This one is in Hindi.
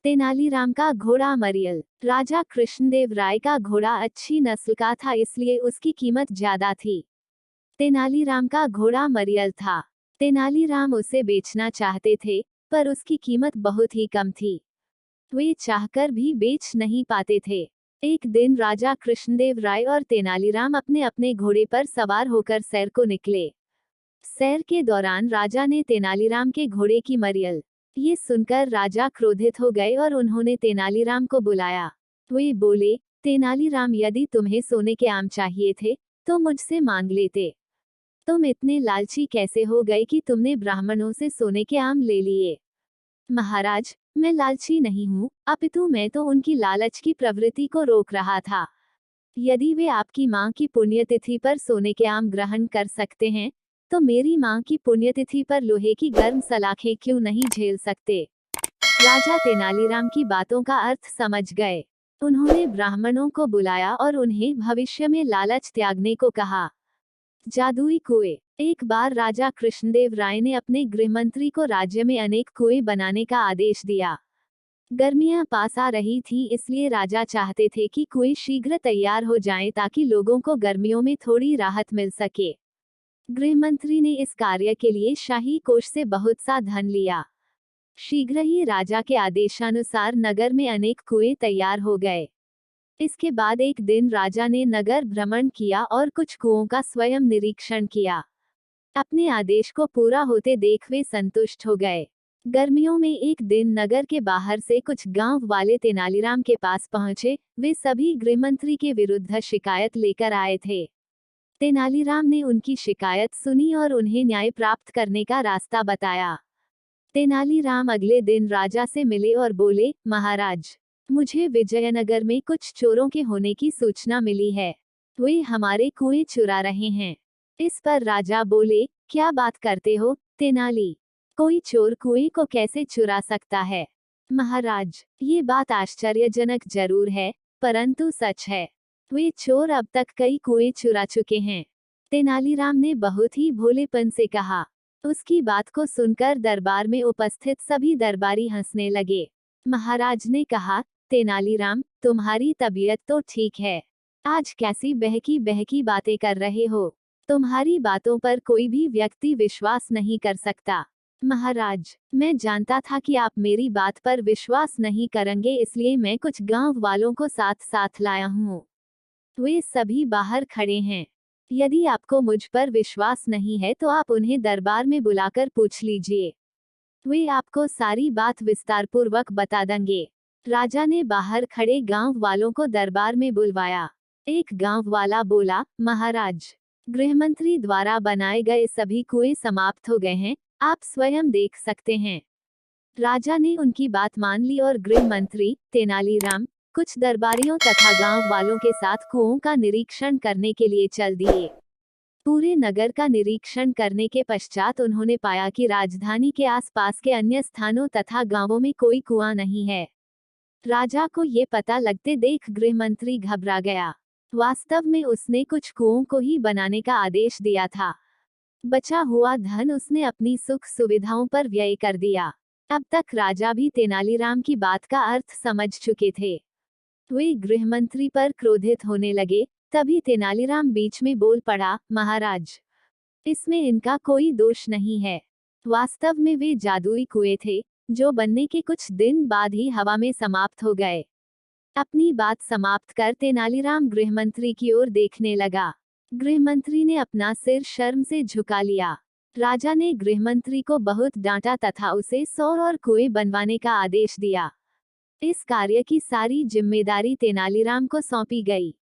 तेनालीराम का घोड़ा मरियल। राजा कृष्णदेव राय का घोड़ा अच्छी नस्ल का था, इसलिए उसकी कीमत ज्यादा थी। तेनालीराम का घोड़ा मरियल था। तेनालीराम उसे बेचना चाहते थे, पर उसकी कीमत बहुत ही कम थी। वे चाहकर भी बेच नहीं पाते थे। एक दिन राजा कृष्णदेव राय और तेनालीराम अपने अपने घोड़े पर सवार होकर सैर को निकले। सैर के दौरान राजा ने तेनालीराम के घोड़े की मरियल। ये सुनकर राजा क्रोधित हो गए और उन्होंने तेनालीराम को बुलाया। वे बोले, तेनालीराम, यदि तुम्हें सोने के आम चाहिए थे तो मुझसे मांग लेते। तुम इतने लालची कैसे हो गए कि तुमने ब्राह्मणों से सोने के आम ले लिए? महाराज, मैं लालची नहीं हूँ, अपितु मैं तो उनकी लालच की प्रवृत्ति को रोक रहा था। यदि वे आपकी माँ की पुण्यतिथि पर सोने के आम ग्रहण कर सकते हैं, तो मेरी माँ की पुण्यतिथि पर लोहे की गर्म सलाखें क्यों नहीं झेल सकते? राजा तेनालीराम की बातों का अर्थ समझ गए। उन्होंने ब्राह्मणों को बुलाया और उन्हें भविष्य में लालच त्यागने को कहा। जादुई कुएं। एक बार राजा कृष्णदेव राय ने अपने गृहमंत्री को राज्य में अनेक कुएं बनाने का आदेश दिया। गर्मियां पास आ रही थी, इसलिए राजा चाहते थे कि कुएं शीघ्र तैयार हो जाएं ताकि लोगों को गर्मियों में थोड़ी राहत मिल सके। गृहमंत्री ने इस कार्य के लिए शाही कोष से बहुत सा धन लिया। शीघ्र ही राजा के आदेशानुसार नगर में अनेक कुएं तैयार हो गए। इसके बाद एक दिन राजा ने नगर भ्रमण किया और कुछ कुओं का स्वयं निरीक्षण किया। अपने आदेश को पूरा होते देख वे संतुष्ट हो गए। गर्मियों में एक दिन नगर के बाहर से कुछ गांव वाले तेनालीराम के पास पहुंचे। वे सभी गृहमंत्री के विरुद्ध शिकायत लेकर आए थे। तेनालीराम ने उनकी शिकायत सुनी और उन्हें न्याय प्राप्त करने का रास्ता बताया। तेनालीराम अगले दिन राजा से मिले और बोले, महाराज, मुझे विजयनगर में कुछ चोरों के होने की सूचना मिली है। वे हमारे कुएं चुरा रहे हैं। इस पर राजा बोले, क्या बात करते हो तेनाली? कोई चोर कुएं को कैसे चुरा सकता है? महाराज, ये बात आश्चर्यजनक जरूर है, परंतु सच है। वे चोर अब तक कई कुएं चुरा चुके हैं। तेनालीराम ने बहुत ही भोलेपन से कहा। उसकी बात को सुनकर दरबार में उपस्थित सभी दरबारी हंसने लगे। महाराज ने कहा, तेनालीराम, तुम्हारी तबीयत तो ठीक है। आज कैसी बहकी बहकी बातें कर रहे हो? तुम्हारी बातों पर कोई भी व्यक्ति विश्वास नहीं कर सकता। महाराज, मैं जानता था कि आप मेरी बात पर विश्वास नहीं करेंगे, इसलिए मैं कुछ गांव वालों को साथ साथ लाया हूँ। वे सभी बाहर खड़े हैं। यदि आपको मुझ पर विश्वास नहीं है तो आप उन्हें दरबार में बुलाकर पूछ लीजिए। वे आपको सारी बात विस्तारपूर्वक बता देंगे। राजा ने बाहर खड़े गांव वालों को दरबार में बुलवाया। एक गांव वाला बोला, महाराज, गृहमंत्री द्वारा बनाए गए सभी कुएं समाप्त हो गए हैं, आप स्वयं देख सकते हैं। राजा ने उनकी बात मान ली और गृह मंत्री तेनालीराम कुछ दरबारियों तथा गांव वालों के साथ कुओं का निरीक्षण करने के लिए चल दिए। पूरे नगर का निरीक्षण करने के पश्चात उन्होंने पाया कि राजधानी के आसपास के अन्य स्थानों तथा गांवों में कोई कुआं नहीं है। राजा को ये पता लगते देख गृहमंत्री घबरा गया। वास्तव में उसने कुछ कुओं को ही बनाने का आदेश दिया था। बचा हुआ धन उसने अपनी सुख सुविधाओं पर व्यय कर दिया। अब तक राजा भी तेनालीराम की बात का अर्थ समझ चुके थे। वे गृहमंत्री पर क्रोधित होने लगे। तभी तेनालीराम बीच में बोल पड़ा, महाराज, इसमें इनका कोई दोष नहीं है। वास्तव में वे जादुई कुएं थे, जो बनने के कुछ दिन बाद ही हवा में समाप्त हो गए। अपनी बात समाप्त कर तेनालीराम गृहमंत्री की ओर देखने लगा। गृहमंत्री ने अपना सिर शर्म से झुका लिया। राजा ने गृहमंत्री को बहुत डांटा तथा उसे 100 और कुएं बनवाने का आदेश दिया। इस कार्य की सारी जिम्मेदारी तेनालीराम को सौंपी गई।